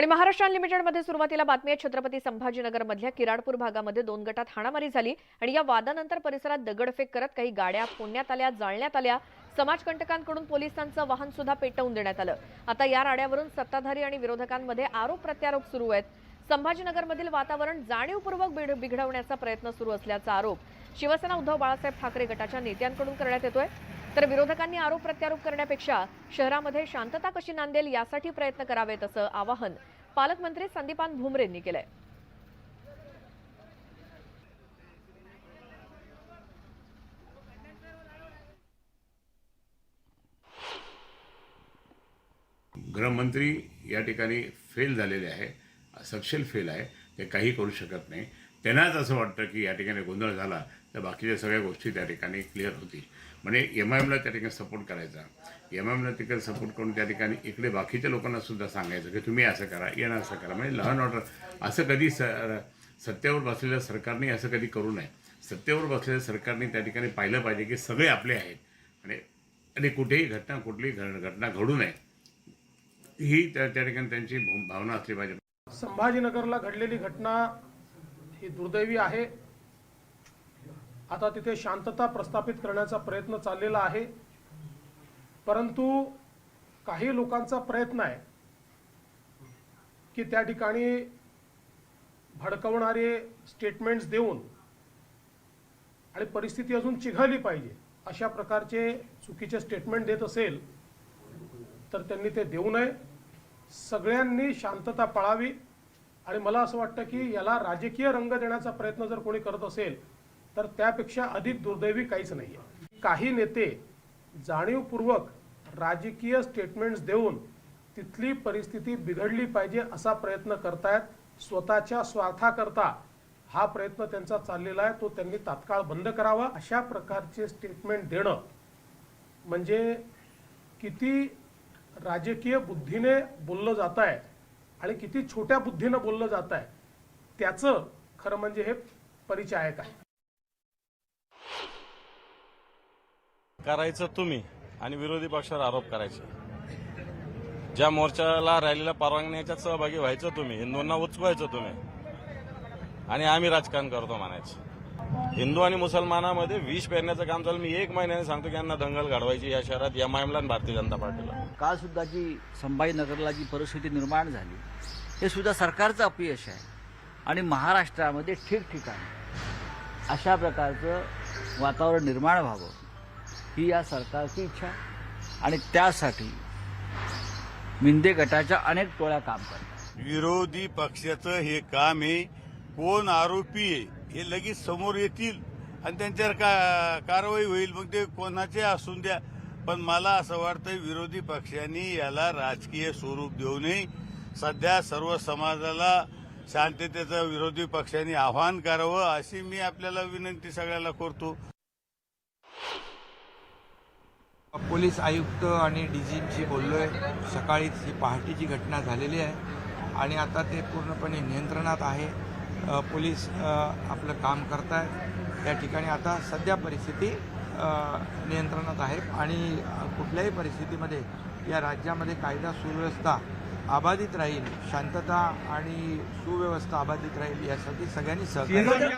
आणि महाराष्ट्र अनलिमिटेडमध्ये सुरुवातीला बातमी आहे। छत्रपती संभाजीनगरमधल्या किराडपूर भागामध्ये 2 गटात हाणामारी झाली आणि या वादानंतर परिसरात दगडफेक करत काही गाड्या फोडण्यात आल्या, जाळण्यात आल्या। समाजकंटकांकडून पोलिसांचं वाहन सुद्धा पेटवून देण्यात आलं। आता या राड्यावरून सत्ताधारी आणि विरोधकांमध्ये आरोप प्रत्यारोप सुरू आहेत। संभाजीनगरमधील वातावरण जाणीवपूर्वक बिघडवण्याचा प्रयत्न सुरू असल्याचा आरोप शिवसेना उद्धव बाळासाहेब ठाकरे गटाच्या नेत्यांकडून करण्यात येतोय। तर विरोधकांनी आरोप प्रत्यारोप करण्यापेक्षा शहरामध्ये शांतता कशी नांदेल यासाठी प्रयत्न करावेत असं आवाहन पालकमंत्री संदीपान भुमरेंनी केलंय। गृहमंत्री या ठिकाणी फेल झालेले आहे, सपशेल फेल आहे, ते काही करू शकत नाही। त्यांनाच असं वाटतं की या ठिकाणी गोंधळ झाला तर बाकीच्या सगळ्या गोष्टी त्या ठिकाणी क्लिअर होतील। म्हणजे एमआयएमला त्या ठिकाणी सपोर्ट करायचा, एमआयएमला तिकडे सपोर्ट करून त्या ठिकाणी इकडे बाकीच्या लोकांना सुद्धा सांगायचं की तुम्ही असं करा, यांना असं करा। म्हणजे लॉ अँड ऑर्डर असं कधी सत्तेवर बसलेल्या सरकारने असं कधी करू नये। सत्तेवर बसलेल्या सरकारने त्या ठिकाणी पाहिलं पाहिजे की सगळे आपले आहेत आणि कुठेही कुठलीही घटना घडू नये ही त्या ठिकाणी त्यांची भावना असली पाहिजे। संभाजीनगरला घडलेली घटना ही दुर्दैवी आहे। आता तिथे शांतता प्रस्थापित करण्याचा प्रयत्न चाललेला आहे, परंतु काही लोकांचा प्रयत्न आहे की त्या ठिकाणी भडकवणारे स्टेटमेंट्स देऊन आणि परिस्थिती अजून चिघळली पाहिजे अशा प्रकारचे चुकीचे स्टेटमेंट देत असेल तर त्यांनी ते देऊ नये। सगळ्यांनी शांतता पाळावी आणि मला असं वाटतं की याला राजकीय रंग देण्याचा प्रयत्न जर कोणी करत असेल तर त्यापेक्षा अधिक दुर्दैवी काहीच नाही आहे। काही नेते जाणीवपूर्वक राजकीय स्टेटमेंट्स देऊन तिथली परिस्थिती बिघडली पाहिजे असा प्रयत्न करतायत। स्वतःच्या स्वार्थाकरता हा प्रयत्न त्यांचा चाललेला आहे, तो त्यांनी तात्काळ बंद करावा। अशा प्रकारचे स्टेटमेंट देणं म्हणजे किती राजकीय बुद्धीने बोललं जात आहे आणि किती छोट्या बुद्धीने बोललं जात आहे त्याचं खरं म्हणजे हे परिचायक आहे। करायचं तुम्ही आणि विरोधी पक्षावर आरोप करायचे। ज्या मोर्चाला रॅलीला परवानगी याच्यात सहभागी व्हायचं तुम्ही, हिंदूंना उचवायचं तुम्ही आणि आम्ही राजकारण करतो म्हणायचं। हिंदू आणि मुसलमानामध्ये विष पेरण्याचं काम चालू। मी 1 महिन्याने सांगतो की यांना दंगल घडवायची या शहरात एमआयएमला आणि भारतीय जनता पार्टीला। काल सुद्धा जी संभाजीनगरला जी परिस्थिती निर्माण झाली हे सुद्धा सरकारचं अपयश आहे आणि महाराष्ट्रामध्ये ठिकठिकाणी अशा प्रकारचं वातावरण निर्माण व्हावं ही या सरकारची इच्छा आणि त्यासाठी मिंदे गटाच्या अनेक टोळ्या काम करतात। विरोधी पक्षाचं हे काम आहे, कोण आरोपी आहे हे लगेच समोर येतील आणि त्यांच्यावर कारवाई होईल, मग ते कोणाचे असून द्या। पण मला असं वाटतं विरोधी पक्षांनी याला राजकीय स्वरूप देऊ नये। सध्या सर्व समाजाला शांततेचं विरोधी पक्षांनी आवाहन करावं अशी मी आपल्याला विनंती सगळ्याला करतो। पोलीस आयुक्त आणि डीजींशी बोललोय। सकाळीच ही पहाटेची घटना झालेली आहे आणि आता ते पूर्णपणे नियंत्रणात आहे। पोलीस आपलं काम करतायत। त्या ठिकाणी आता सध्या परिस्थिती नियंत्रणात आहे आणि कुठल्याही परिस्थितीमध्ये या राज्यामध्ये कायदा सुव्यवस्था अबाधित राहील, शांतता आणि सुव्यवस्था अबाधित राहील यासाठी सगळ्यांनी सहकार्य।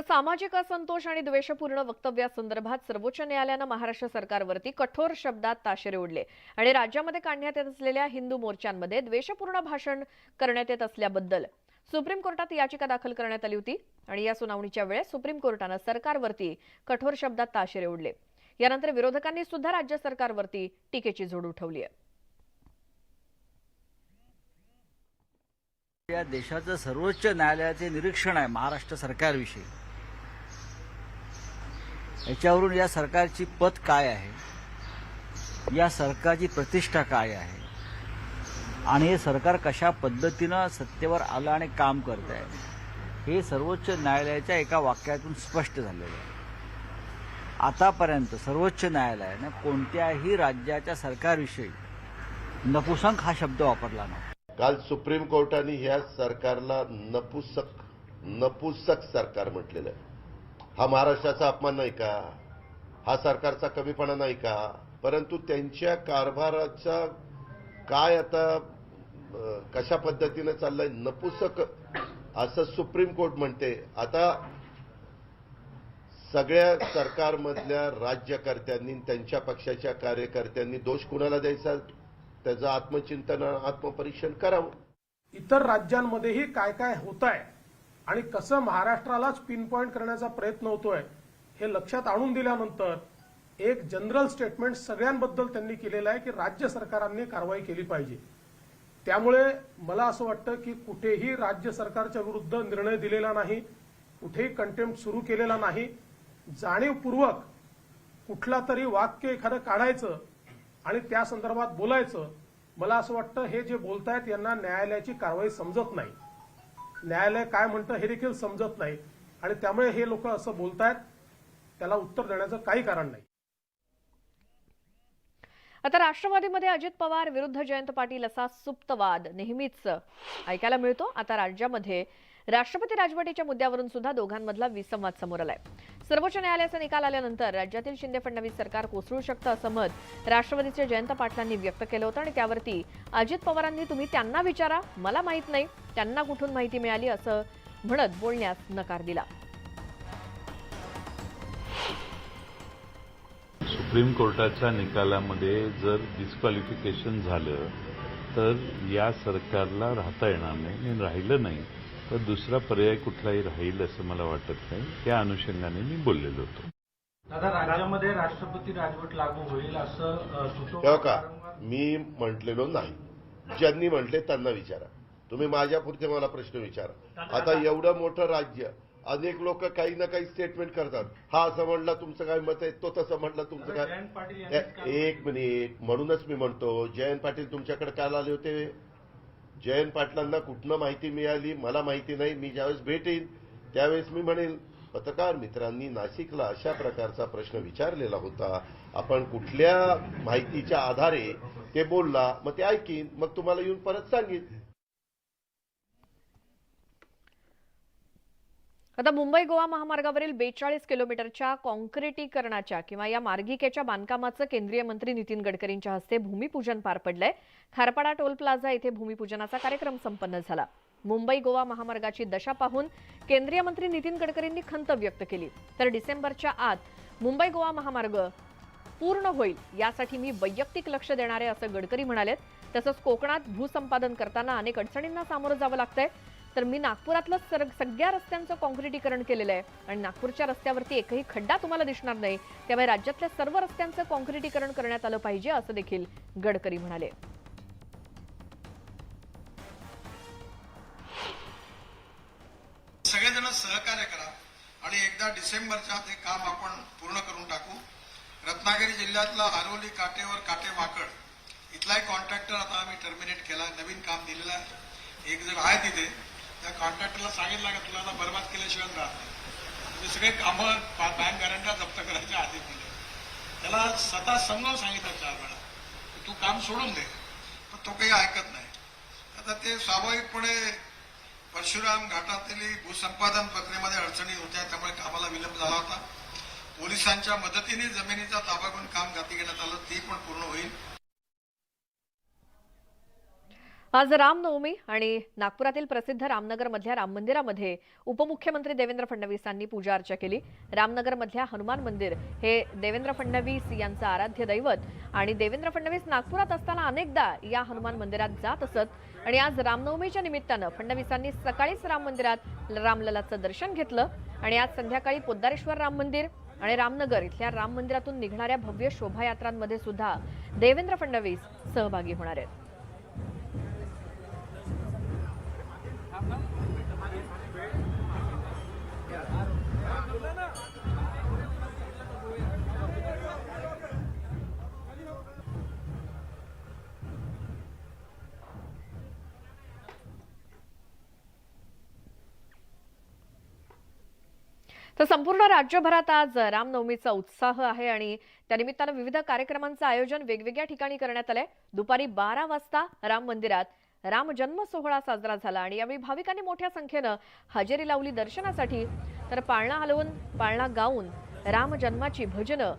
सामाजिक असंतोष आणि द्वेषपूर्ण वक्तव्यासंदर्भात सर्वोच्च न्यायालयानं महाराष्ट्र सरकारवरती कठोर शब्दात ताशेरे ओढले आणि राज्यामध्ये काढण्यात येत असलेल्या हिंदू मोर्चांमध्ये द्वेषपूर्ण भाषण करण्यात येत असल्याबद्दल सुप्रीम कोर्टात याचिका दाखल करण्यात आली होती आणि या सुनावणीच्या वेळेस सुप्रीम कोर्टानं सरकारवरती कठोर शब्दात ताशेरे ओढले। यानंतर विरोधकांनी सुद्धा राज्य सरकारवरती टीकेची झोड उठवली आहे। या देशाचं सर्वोच्च न्यायालयाचे निरीक्षण आहे महाराष्ट्र सरकारविषयी। याच्यावरून या सरकारची पत काय आहे, या सरकारची प्रतिष्ठा काय आहे आणि हे सरकार कशा पद्धतीनं सत्तेवर आलं आणि काम करत आहे हे सर्वोच्च न्यायालयाच्या एका वाक्यातून स्पष्ट झालेलं आहे। आतापर्यंत सर्वोच्च न्यायालयाने कोणत्याही राज्याच्या सरकारविषयी नपुसंक हा शब्द वापरला नाही। काल सुप्रीम कोर्टाने ह्या सरकारला नपुसक सरकार म्हटलेलं आहे। हा महाराष्ट्राचा अपमान नाही का? हा सरकारचा कमीपणा नाही का? परंतु त्यांच्या कारभाराचा काय आता कशा पद्धतीने चाललंय, नपुसक असं सुप्रीम कोर्ट म्हणते. आता सगळ्या सरकारमधल्या राज्यकर्त्यांनी, त्यांच्या पक्षाच्या कार्यकर्त्यांनी दोष कुणाला द्यायचा, त्याचं आत्मचिंतन, आत्मपरीक्षण करावं. इतर राज्यांमध्येही काय काय होत आहे आणि कसं महाराष्ट्रालाच पिन पॉइंट करण्याचा प्रयत्न होतोय हे लक्षात आणून दिल्यानंतर एक जनरल स्टेटमेंट सगळ्यांबद्दल त्यांनी केलेलं आहे की राज्य सरकारांनी कारवाई केली पाहिजे. त्यामुळे मला असं वाटतं की कुठेही राज्य सरकारच्या विरुद्ध निर्णय दिलेला नाही, कुठेही कंटेम्प्ट सुरू केलेला नाही. जाणीवपूर्वक कुठला तरी वाक्य एखादं काढायचं आणि त्या संदर्भात बोलायचं. मला असं वाटतं हे जे बोलतायत यांना न्यायालयाची कारवाई समजत नाही, न्यायालय काय म्हणतं हे देखील समजत नाही आणि त्यामुळे हे लोक असं बोलतायत, त्याला उत्तर देण्याचं काही कारण नाही. आता राष्ट्रवादीमध्ये अजित पवार विरुद्ध जयंत पाटील असा सुप्त वाद नेहमीच ऐकायला मिळतो. आता राज्यामध्ये राष्ट्रपती राजवटीच्या मुद्द्यावरून सुद्धा दोघांमधला विसंवाद समोर आलाय. सर्वोच्च न्यायालयाचा निकाल आल्यानंतर राज्यातील शिंदे फडणवीस सरकार कोसळू शकतं असं मत राष्ट्रवादीचे जयंत पाटलांनी व्यक्त केलं होतं आणि त्यावरती अजित पवारांनी तुम्ही त्यांना विचारा, मला माहित नाही, त्यांना कुठून माहिती मिळाली असं म्हणत बोलण्यास नकार दिला. सुप्रीम कोर्टाच्या निकालामध्ये जर डिस्क्वालिफिकेशन झालं तर या सरकारला राहता येणार नाही आणि राहिलं नाही तर दुसरा पर्याय कुठलाही राहील असं मला वाटत नाही. त्या अनुषंगाने मी बोललेलो होतो. दादा, राज्यामध्ये राष्ट्रपती राजवट लागू होईल असं तेव्हा का मी म्हटलेलो नाही. ज्यांनी म्हटले त्यांना विचारा. तुम्ही माझ्यापुरते मला प्रश्न विचारा. आता एवढं मोठं राज्य, अनेक लोक काही ना काही स्टेटमेंट करतात. हा असं म्हणला तुमचं काय मत आहे, तो तसं म्हणला तुमचं काय. एक मिनिट, म्हणूनच मी म्हणतो जयंत पाटील तुमच्याकडे काल आले होते. जयंत पाटलांना कुठनं माहिती मिळाली मला माहिती नाही. मी ज्यावेळेस भेटेन त्यावेळेस मी म्हणेन पत्रकार मित्रांनी नाशिकला अशा प्रकारचा प्रश्न विचारलेला होता, आपण कुठल्या माहितीच्या आधारे ते बोलला, मग ते ऐकीन, मग तुम्हाला येऊन परत सांगेन. आता मुंबई गोवा महामार्गावरील 42 किलोमीटरच्या कॉन्क्रिटीकरणाच्या किंवा या मार्गिकेच्या बांधकामाचं केंद्रीय मंत्री नितीन गडकरींच्या हस्ते भूमिपूजन पार पडलंय. खारपाडा टोल प्लाझा येथे भूमिपूजनाचा कार्यक्रम संपन्न झाला. मुंबई गोवा महामार्गाची दशा पाहून केंद्रीय मंत्री नितीन गडकरींनी खंत व्यक्त केली. तर डिसेंबरच्या आत मुंबई गोवा महामार्ग पूर्ण होईल यासाठी मी वैयक्तिक लक्ष देणार आहे असं गडकरी म्हणालेत. तसंच कोकणात भूसंपादन करताना अनेक अडचणींना सामोरं जावं लागतंय. तर मी नागपुरातलं सगळ्या रस्त्यांचं कॉन्क्रिटीकरण केलेलं आहे आणि नागपूरच्या रस्त्यावरती एकही खड्डा तुम्हाला दिसणार नाही. त्यामुळे राज्यातल्या सर्व रस्त्यांचं कॉन्क्रिटीकरण करण्यात आलं पाहिजे असं देखील गडकरी म्हणाले. सगळेजण सहकार्य करा आणि एकदा डिसेंबरच्या ते काम आपण पूर्ण करून टाकू. रत्नागिरी जिल्ह्यातला आरोली काटेवर काटेवाकड इथला एक कॉन्ट्रॅक्टर आता आम्ही टर्मिनेट केला, नवीन काम दिलेलं आहे. एक जण आहे तिथे, त्या कॉन्ट्रॅक्टरला सांगितलं का तुला बरबाद केल्याशिवाय राहत नाही. म्हणजे सगळे कामं बँक गॅरंट्या जप्त करायच्या आधी दिले. त्याला स्वतः समजावून सांगितलं 4 वेळा तू काम सोडून दे, पण तो काही ऐकत नाही. आता ते स्वाभाविकपणे परशुराम घाटातील भूसंपादन प्रक्रियेमध्ये अडचणी होत्या, त्यामुळे कामाला विलंब झाला होता. पोलिसांच्या मदतीने जमिनीचा ताबा घेऊन काम हाती घेण्यात आलं, ती पण पूर्ण होईल. आज रामनवमी आणि नागपुरातील प्रसिद्ध रामनगरमधल्या राम मंदिरामध्ये उपमुख्यमंत्री देवेंद्र फडणवीसांनी पूजा अर्चा केली. रामनगरमधल्या हनुमान मंदिर हे देवेंद्र फडणवीस यांचं आराध्य दैवत आणि देवेंद्र फडणवीस नागपुरात असताना अनेकदा या हनुमान मंदिरात जात असत आणि आज रामनवमीच्या निमित्तानं फडणवीसांनी सकाळीच राम मंदिरात रामललाचं दर्शन घेतलं आणि आज संध्याकाळी पोद्दारेश्वर राम मंदिर आणि रामनगर इथल्या राम मंदिरातून निघणाऱ्या भव्य शोभायात्रांमध्ये सुद्धा देवेंद्र फडणवीस सहभागी होणार आहेत. तर संपूर्ण राज्यभरात आज रामनवमीचा उत्साह आहे आणि त्यानिमित्तानं विविध कार्यक्रमांचं आयोजन वेगवेगळ्या ठिकाणी करण्यात आलंय. दुपारी 12 वाजता राम मंदिरात राम जन्म सोहळा साजरा झाला आणि यावेळी भाविकांनी मोठ्या संख्येनं हजेरी लावली दर्शनासाठी. तर पाळणा हलवून पाळणा गाऊन राम जन्माची भजनं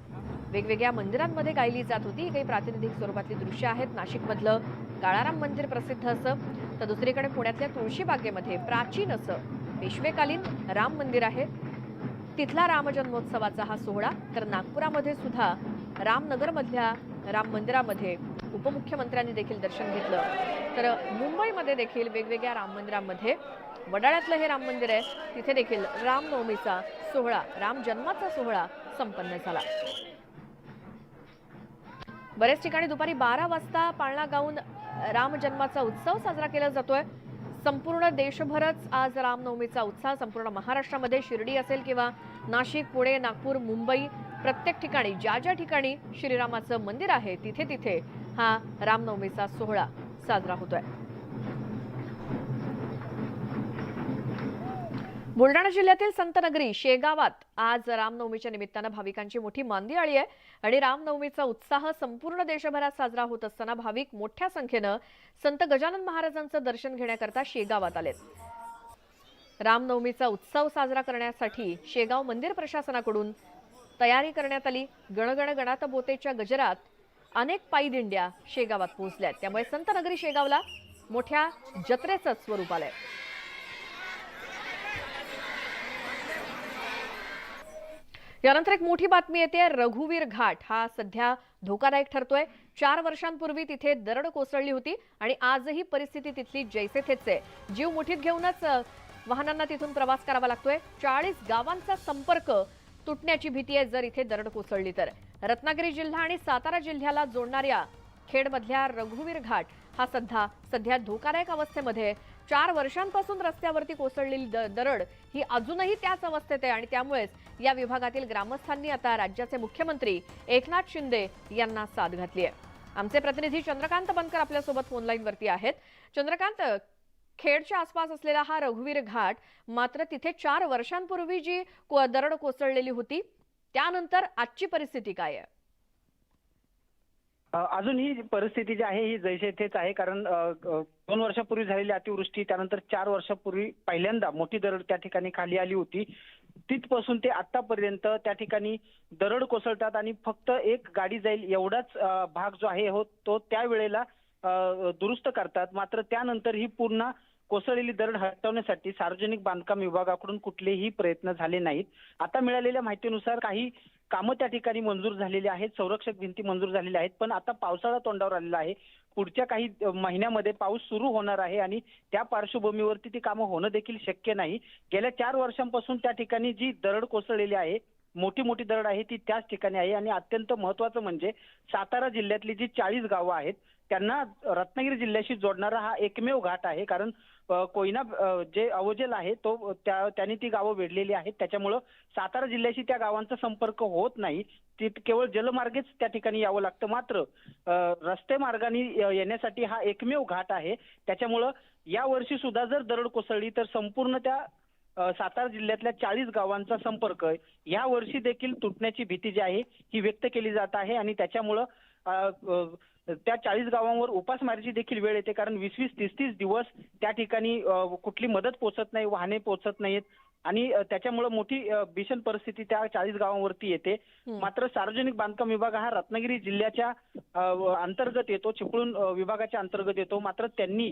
वेगवेगळ्या मंदिरांमध्ये गायली जात होती. काही प्रातिनिधिक स्वरूपातली दृश्य आहेत. नाशिकमधलं काळाराम मंदिर प्रसिद्ध असं, तर दुसरीकडे पुण्यातल्या तुळशीबागेमध्ये प्राचीन असं पेशवेकालीन राम मंदिर आहे. तिथला राम जन्मोत्सवाचा हा सोहळा. तर नागपुरामध्ये सुद्धा रामनगरमधल्या राम मंदिरामध्ये उपमुख्यमंत्र्यांनी देखील दर्शन घेतलं. तर मुंबईमध्ये देखील वेगवेगळ्या राम मंदिरांमध्ये, वडाळ्यातलं हे राम मंदिर आहे, तिथे देखील रामनवमीचा सोहळा, राम जन्माचा सोहळा संपन्न झाला. बऱ्याच ठिकाणी दुपारी 12 वाजता पाळणा गाऊन राम जन्माचा उत्सव साजरा केला जातोय. संपूर्ण देशभरच आज रामनवमीचा उत्साह, संपूर्ण महाराष्ट्रामध्ये शिर्डी असेल किंवा नाशिक, पुणे, नागपूर, मुंबई, प्रत्येक ठिकाणी ज्या ज्या ठिकाणी श्रीरामाचं मंदिर आहे तिथे तिथे हा रामनवमीचा सोहळा साजरा होतोय. बुलढाणा जिल्ह्यातील संतनगरी शेगावात आज रामनवमीच्या निमित्तानं भाविकांची मोठी मांदी आली आहे आणि रामनवमीचा उत्साह संपूर्ण देशभरात साजरा होत असताना भाविक मोठ्या संख्येनं संत गजानन महाराजांचं दर्शन घेण्याकरता शेगावात आलेत. रामनवमीचा उत्सव साजरा करण्यासाठी शेगाव मंदिर प्रशासनाकडून तयारी करण्यात आली. गणगण गणात बोतेच्या गजरात अनेक पायी दिंड्या शेगावात पोहोचल्यात. त्यामुळे संतनगरी शेगावला मोठ्या जत्रेचं स्वरूप आलंय. यानंतर एक मोठी बातमी येते. रघुवीर घाट हा सध्या धोकादायक ठरतोय. 4 वर्षांपूर्वी तिथे दरड कोसळली होती आणि आजही परिस्थिती तिथली जैसे थेच आहे. जीव मुठीत घेऊनच वाहनांना तिथून प्रवास करावा लागतोय. 40 गावांचा संपर्क तुटण्याची भीती आहे जर इथे दरड कोसळली तर. रत्नागिरी जिल्हा आणि सातारा जिल्ह्याला जोडणाऱ्या खेडमधल्या रघुवीर घाट हा सध्या धोकादायक अवस्थेमध्ये. 4 वर्षांपासून रस्त्यावरती कोसळलेली दरड ही अजूनही त्याच अवस्थेत आहे आणि त्यामुळेच या विभागातील ग्रामस्थांनी आता राज्याचे मुख्यमंत्री एकनाथ शिंदे यांना साथ घातली आहे. आमचे प्रतिनिधी चंद्रकांत बनकर आपल्यासोबत फोनलाईनवरती आहेत. चंद्रकांत, खेडच्या आसपास असलेला हा रघुवीर घाट, मात्र तिथे 4 वर्षांपूर्वी जी दरड कोसळलेली होती त्यानंतर आजची परिस्थिती काय आहे? अजून ही परिस्थिती जी आहे ही जैसे तेच आहे. कारण 2 वर्षापूर्वी झालेली अतिवृष्टी, त्यानंतर 4 वर्षापूर्वी पहिल्यांदा मोठी दरड त्या ठिकाणी खाली आली होती. तिथपासून ते आतापर्यंत त्या ठिकाणी दरड कोसळतात आणि फक्त एक गाडी जाईल एवढाच भाग जो आहे तो त्यावेळेला दुरुस्त करतात. मात्र त्यानंतर ही पूर्ण कोसळलेली दरड हटवण्यासाठी सार्वजनिक बांधकाम विभागाकडून कुठलेही प्रयत्न झाले नाहीत. आता मिळालेल्या माहितीनुसार काही कामं त्या ठिकाणी मंजूर झालेली आहेत, संरक्षक भिंती मंजूर झालेल्या आहेत. पण आता पावसाळा तोंडावर आलेला आहे. पुढच्या काही महिन्यामध्ये पाऊस सुरू होणार आहे आणि त्या पार्श्वभूमीवरती ती कामं होणं देखील शक्य नाही. गेल्या 4 वर्षांपासून त्या ठिकाणी जी दरड कोसळलेली आहे, मोठी दरड आहे, ती त्याच ठिकाणी आहे. आणि अत्यंत महत्त्वाचं म्हणजे सातारा जिल्ह्यातली जी 40 गावं आहेत त्यांना रत्नागिरी जिल्ह्याशी जोडणारा हा एकमेव घाट आहे. कारण कोयना जे अवजेल आहे तो त्यांनी ती गावं वेढलेली आहेत. त्याच्यामुळं सातारा जिल्ह्याशी त्या गावांचा संपर्क होत नाही. ती केवळ जलमार्गेच त्या ठिकाणी यावं लागतं. मात्र रस्ते मार्गाने येण्यासाठी हा एकमेव घाट आहे. त्याच्यामुळं या वर्षी सुद्धा जर दरड कोसळली तर संपूर्ण त्या सातारा जिल्ह्यातल्या 40 गावांचा संपर्क या वर्षी देखील तुटण्याची भीती जी आहे ही व्यक्त केली जात आहे. आणि त्याच्यामुळं त्या 40 गावांवर उपासमारीची देखील वेळ येते. कारण 20-20, 30-30 दिवस त्या ठिकाणी कुठली मदत पोहोचत नाही, वाहने पोहोचत नाहीत आणि त्याच्यामुळे मोठी भीषण परिस्थिती त्या 40 गावांवरती येते. मात्र सार्वजनिक बांधकाम विभाग हा रत्नागिरी जिल्ह्याच्या अंतर्गत येतो, चिपळूण विभागाच्या अंतर्गत येतो. मात्र त्यांनी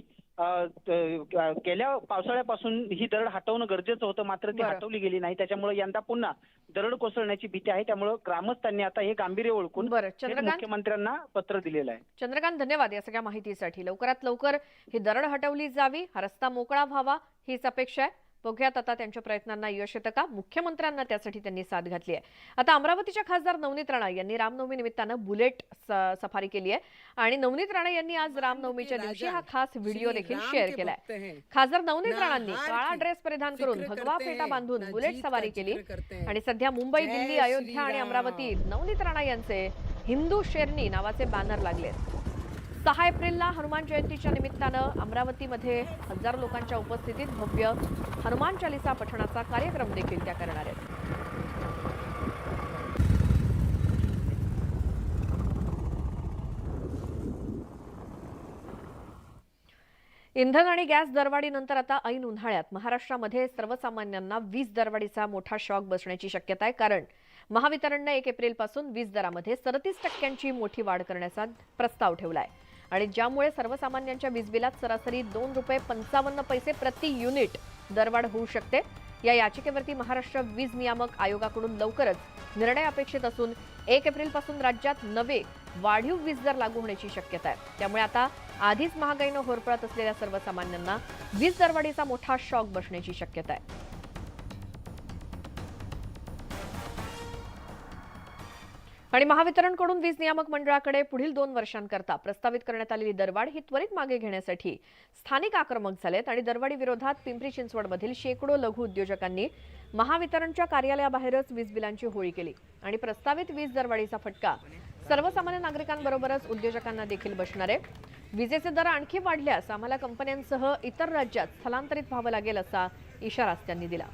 गेल्या पावसाळ्यापासून ही दरड हटवणं गरजेचं होतं, मात्र ती हटवली गेली नाही. त्याच्यामुळे यंदा पुन्हा दरड कोसळण्याची भीती आहे. त्यामुळे ग्रामस्थांनी आता हे गांभीर्य ओळखून मुख्यमंत्र्यांना पत्र दिलेलं आहे. चंद्रकांत, धन्यवाद या सगळ्या माहितीसाठी. लवकरात लवकर ही दरड हटवली जावी, हा रस्ता मोकळा व्हावा हीच अपेक्षा आहे. बघूयात आता त्यांच्या प्रयत्नांना यश येतं का. मुख्यमंत्र्यांना त्यासाठी त्यांनी साथ घातली आहे. आता अमरावतीच्या खासदार नवनीत राणा यांनी रामनवमी निमित्तानं बुलेट सफारी केली आहे आणि नवनीत राणा यांनी आज रामनवमीच्या दिवशी हा खास व्हिडिओ देखील शेअर केलाय. खासदार नवनीत राणांनी काळा ड्रेस परिधान करून भगवा फेटा बांधून बुलेट सवारी केली आणि सध्या मुंबई, दिल्ली, अयोध्या आणि अमरावतीत नवनीत राणा यांचे हिंदू शेरनी नावाचे बॅनर लागले. 6 एप्रिलला हनुमान जयंतीच्या निमित्तानं अमरावतीमध्ये हजारो लोकांच्या उपस्थितीत भव्य हनुमान चालीसा पठणाचा कार्यक्रम देखील त्या करणार आहेत. इंधन आणि गॅस दरवाढीनंतर आता ऐन उन्हाळ्यात महाराष्ट्रामध्ये सर्वसामान्यांना वीज दरवाढीचा मोठा शॉक बसण्याची शक्यता आहे. कारण महावितरणने 1 एप्रिलपासून वीज दरामध्ये 37% मोठी वाढ करण्याचा प्रस्ताव ठेवलाय आणि ज्यामुळे सर्वसामान्यांच्या वीज बिलात सरासरी ₹2.55 प्रति युनिट दरवाढ होऊ शकते। या याचिकेवरती महाराष्ट्र वीज नियामक आयोगाकडून लवकरच निर्णय अपेक्षित असून 1 एप्रिलपासून राज्यात नवे वाढीव वीज दर लागू होण्याची शक्यता आहे। त्यामुळे आता आधीच महागाईनं होरपळत असलेल्या सर्वसामान्यांना वीज दरवाढीचा मोठा शॉक बसण्याची शक्यता आहे। आणि महावितरणकडून वीज नियामक मंडळाकडे पुढील 2 वर्षांकरता प्रस्तावित करण्यात आलेली दरवाढ ही त्वरित मागे घेण्यासाठी स्थानिक आक्रमक झालेत आणि दरवाढी विरोधात पिंपरी चिंचवडमधील शेकडो लघु उद्योजकांनी महावितरणच्या कार्यालयाबाहेरच वीज बिलांची होळी केली आणि प्रस्तावित वीज दरवाढीचा फटका सर्वसामान्य नागरिकांबरोबरच उद्योजकांना देखील बसणार आहे। विजेचे दर आणखी वाढल्यास आम्हाला कंपन्यांसह इतर राज्यात स्थलांतरित व्हावं लागेल असा इशारा त्यांनी दिला।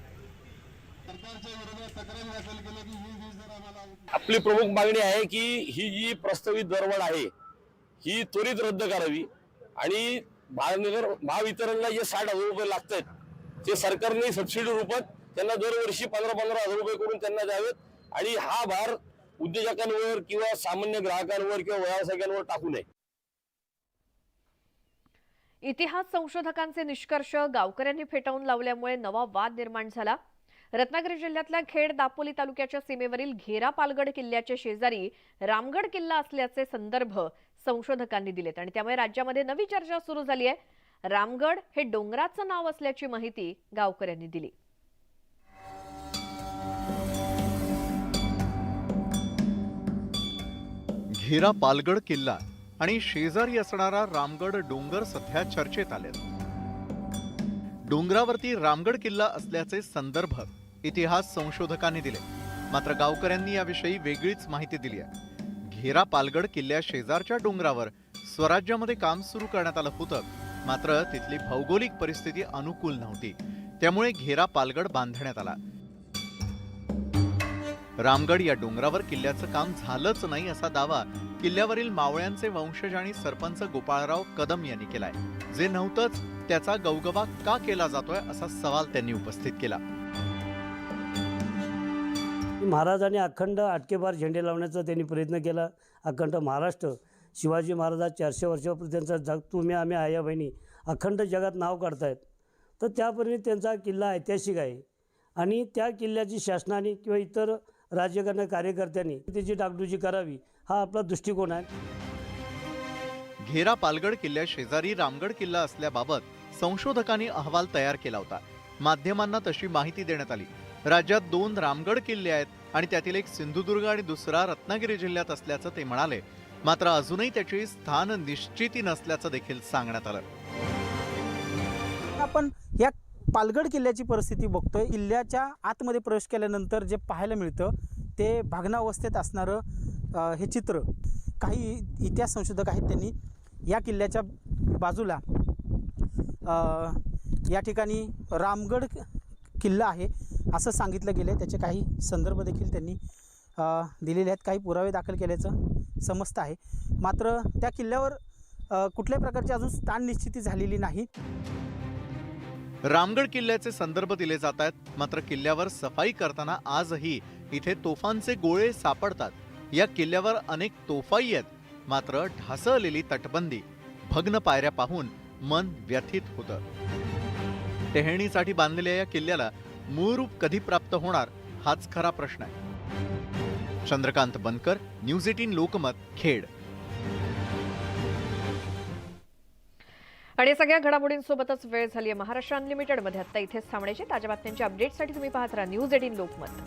आपली प्रमुख मागणी आहे की ही जी प्रस्तावित दरवाढ आहे ही त्वरित रद्द करावी आणि महावितरणला जे 60,000 रुपये लागतात ते सरकारने सबसिडी रूपात त्यांना दरवर्षी 15,000 रुपये करून त्यांना द्यावेत आणि हा भार उद्योजकांवर किंवा सामान्य ग्राहकांवर किंवा व्यावसायिकांवर टाकू नये। इतिहास संशोधकांचे निष्कर्ष गावकऱ्यांनी फेटाळून लावल्यामुळे नवा वाद निर्माण झाला। रत्नागिरी जिल्ह्यातल्या खेड दापोली तालुक्याच्या सीमेवरील घेरा पालगड किल्ल्याच्या शेजारी रामगड किल्ला असल्याचे संदर्भ संशोधकांनी दिलेत आणि त्यामुळे राज्यामध्ये नवी चर्चा सुरू झाली आहे। रामगड हे डोंगराचं नाव असल्याची माहिती गावकऱ्यांनी दिली। घेरा पालगड किल्ला आणि शेजारी असणारा रामगड डोंगर सध्या चर्चेत आलेत। डोंगरावरती रामगड किल्ला असल्याचे संदर्भ इतिहास संशोधकांनी दिले, मात्र गावकऱ्यांनी याविषयी वेगळीच माहिती दिली आहे। घेरा पालगड किल्ल्या शेजारच्या डोंगरावर स्वराज्यामध्ये काम सुरू करण्यात आलं होतं, मात्र तिथली भौगोलिक परिस्थिती अनुकूल नव्हती, त्यामुळे घेरा पालगड बांधण्यात आला। रामगड या डोंगरावर किल्ल्याचं काम झालंच नाही असा दावा किल्ल्यावरील मावळ्यांचे वंशज आणि सरपंच गोपाळराव कदम यांनी केलाय। जे नव्हतंच त्याचा गवगवा का केला जातोय असा सवाल त्यांनी उपस्थित केला। महाराजांनी अखंड अटकेबार झेंडे लावण्याचा त्यांनी प्रयत्न केला। अखंड महाराष्ट्र शिवाजी महाराज 400 वर्षापूर्वी त्यांचा जग तुम्ही आम्ही आया बहिणी अखंड जगात नाव काढतायत, तर त्यापरीने त्यांचा किल्ला ऐतिहासिक आहे आणि त्या किल्ल्याची शासनाने किंवा इतर राज्यकर्त्या कार्यकर्त्यांनी त्याची डागडुजी करावी हा आपला दृष्टिकोन आहे। घेरा पालगड किल्ल्या शेजारी रामगड किल्ला असल्याबाबत संशोधकांनी अहवाल तयार केला होता। माध्यमांना तशी माहिती देण्यात आली। राज्यात 2 रामगड किल्ले आहेत आणि त्यातील एक सिंधुदुर्ग आणि दुसरा रत्नागिरी जिल्ह्यात असल्याचं ते म्हणाले, मात्र अजूनही त्याची स्थान निश्चिती नसल्याचं देखील सांगण्यात आलं। आपण या पालगड किल्ल्याची परिस्थिती बघतोय। किल्ल्याच्या आतमध्ये प्रवेश केल्यानंतर जे पाहायला मिळतं ते भग्नावस्थेत असणारं हे चित्र। काही इतिहास संशोधक आहेत त्यांनी या किल्ल्याच्या बाजूला या ठिकाणी रामगड किल्ला आहे असं सांगितलं गेलं। त्याचे काही संदर्भ देखील त्यांनी दिलेले आहेत, काही पुरावे दाखल केल्याचं समजतं आहे, मात्र त्या किल्ल्यावर कुठल्याही प्रकारची अजून स्थान निश्चिती झालेली नाही। रामगड किल्ल्याचे संदर्भ दिले जात आहेत, मात्र किल्ल्यावर सफाई करताना आजही इथे तोफांचे गोळे सापडतात। या किल्ल्यावर अनेक तोफाही आहेत, मात्र ढासळलेली तटबंदी, भग्न पायऱ्या पाहून मन व्यथित होतं। टेहळणीसाठी बांधलेल्या या किल्ल्याला मूळ रूप कधी प्राप्त होणार हाच खरा प्रश्न आहे। चंद्रकांत बनकर, न्यूज 18 लोकमत, खेड। आणि सगळ्या घडामोडींसोबतच वेळ झाली आहे महाराष्ट्र अनलिमिटेड मध्ये आता इथेच थांबण्याची। ताज्या बातम्यांच्या अपडेटसाठी तुम्ही पाहत राहा न्यूज 18 लोकमत।